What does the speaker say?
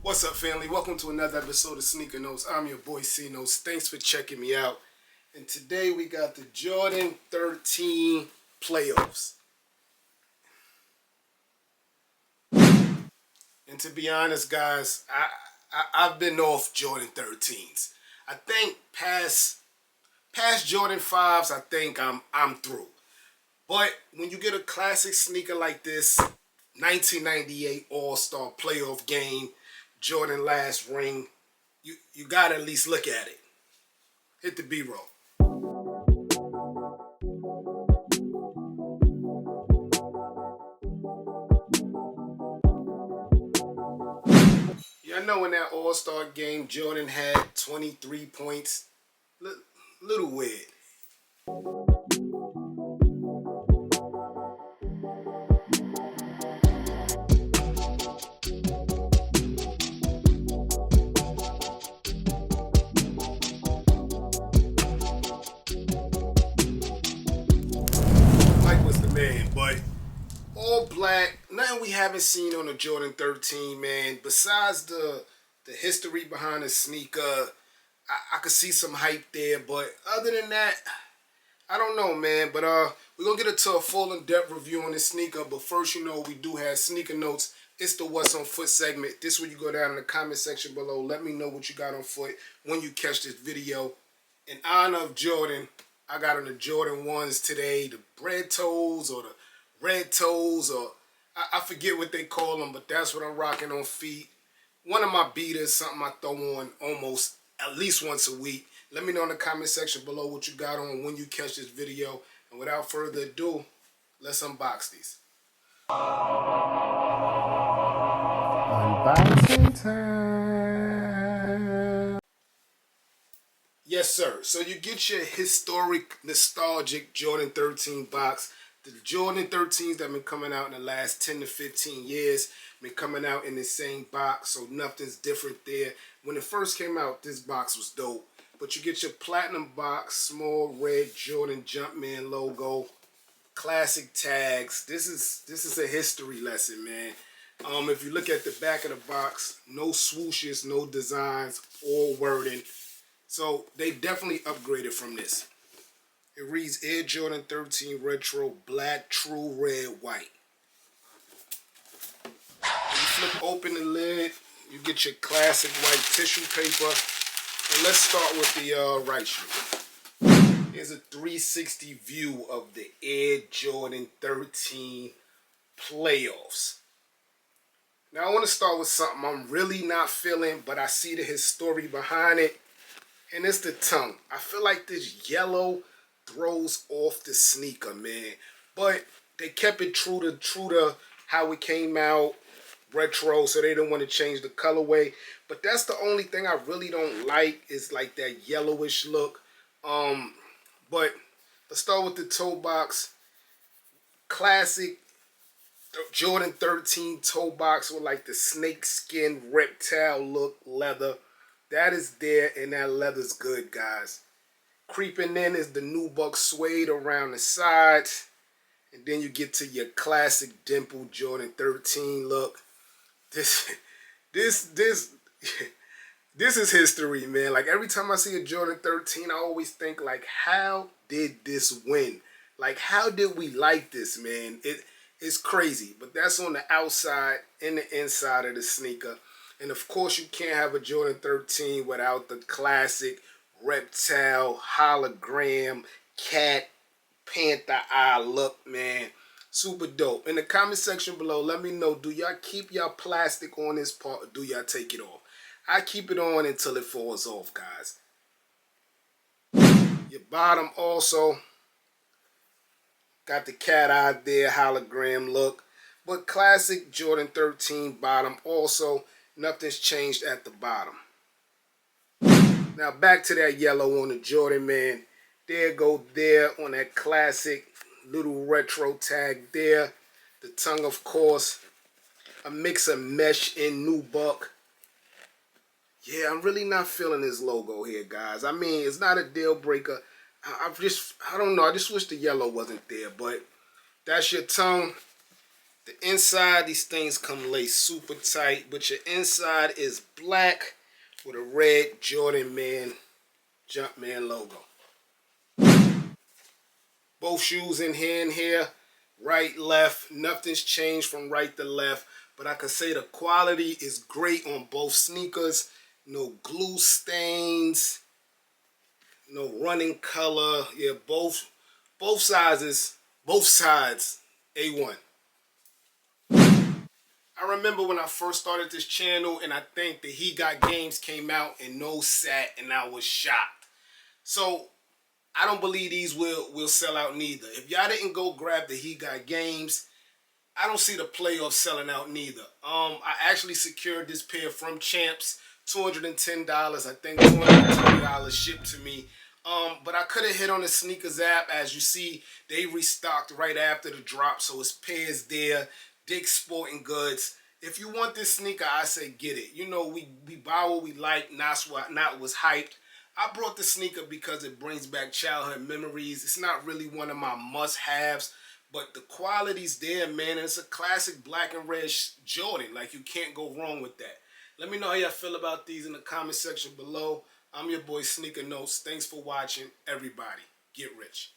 What's up, family? Welcome to another episode of Sneaker Notes. I'm your boy C Notes. Thanks for checking me out. And today we got the Jordan 13 playoffs. And to be honest, guys, I've been off Jordan 13s. I think past Jordan 5s, I think I'm through. But when you get a classic sneaker like this, 1998 All-Star playoff game, Jordan last ring, you gotta at least look at it. Hit the B-roll. Yeah, I know in that All-Star game, Jordan had 23 points. Little weird. Mike was the man, but all black, nothing we haven't seen on the Jordan 13, man. Besides the history behind the sneaker, I could see some hype there, but other than that, I don't know, man. But we're gonna get into a full in-depth review on this sneaker. But first, you know, we do have sneaker notes. It's the What's on Foot segment. This is where you go down in the comment section below. Let me know what you got on foot when you catch this video. In honor of Jordan, I got on the Jordan 1s today, the bread toes or the red toes, or I forget what they call them, but that's what I'm rocking on feet. One of my beaters, something I throw on almost at least once a week. Let me know in the comment section below what you got on when you catch this video. And without further ado, let's unbox these. Unboxing time. Yes, sir. So you get your historic, nostalgic Jordan 13 box. The Jordan 13s that have been coming out in the last 10 to 15 years been coming out in the same box, so nothing's different there. When it first came out, this box was dope. But you get your platinum box, small red Jordan Jumpman logo, classic tags. This is a history lesson, man. If you look at the back of the box, no swooshes, no designs, all wording. So they definitely upgraded from this. It reads Air Jordan 13 Retro Black True Red White. When you flip open the lid, you get your classic white tissue paper. And let's start with the right shoe. Here's a 360 view of the Air Jordan 13 playoffs. Now I want to start with something I'm really not feeling, but I see the history behind it. And it's the tongue. I feel like this yellow throws off the sneaker, man. But they kept it true to how it came out, retro, so they didn't want to change the colorway. But that's the only thing I really don't like, is like that yellowish look. But let's start with the toe box. Classic Jordan 13 toe box with like the snake skin reptile look leather. That is there, and that leather's good, guys. Creeping in is the UNBOX suede around the sides. And then you get to your classic dimple Jordan 13 look. This is history, man. Like every time I see a Jordan 13, I always think like, how did this win? Like, how did we like this, man? It's crazy. But that's on the outside and the inside of the sneaker. And of course, you can't have a Jordan 13 without the classic reptile, hologram, cat, panther eye look, man. Super dope. In the comment section below, let me know, do y'all keep y'all plastic on this part or do y'all take it off? I keep it on until it falls off, guys. Your bottom also got the cat eye there, hologram look. But classic Jordan 13 bottom also. Nothing's changed at the bottom. Now back to that yellow on the Jordan, man. There go there on that classic little retro tag there. The tongue, of course. A mix of mesh and nubuck. Yeah, I'm really not feeling this logo here, guys. I mean, it's not a deal breaker. I don't know. I just wish the yellow wasn't there. But that's your tongue. The inside, these things come laced super tight, but your inside is black with a red Jordan Man Jumpman logo. Both shoes in here and here, right, left. Nothing's changed from right to left, but I can say the quality is great on both sneakers. No glue stains, no running color. Yeah, both sides, A1. I remember when I first started this channel, and I think the He Got Games came out and no sat, and I was shocked. So I don't believe these will sell out neither. If y'all didn't go grab the He Got Games, I don't see the playoffs selling out neither. I actually secured this pair from Champs, $210. I think $220 shipped to me. But I could have hit on the sneakers app. As you see, they restocked right after the drop, so it's pairs there. Dick's Sporting Goods. If you want this sneaker, I say get it. You know, we buy what we like, not what's hyped. I brought the sneaker because it brings back childhood memories. It's not really one of my must-haves, but the quality's there, man. And it's a classic black and red Jordan. Like, you can't go wrong with that. Let me know how y'all feel about these in the comment section below. I'm your boy Sneaker Notes. Thanks for watching, everybody. Get rich.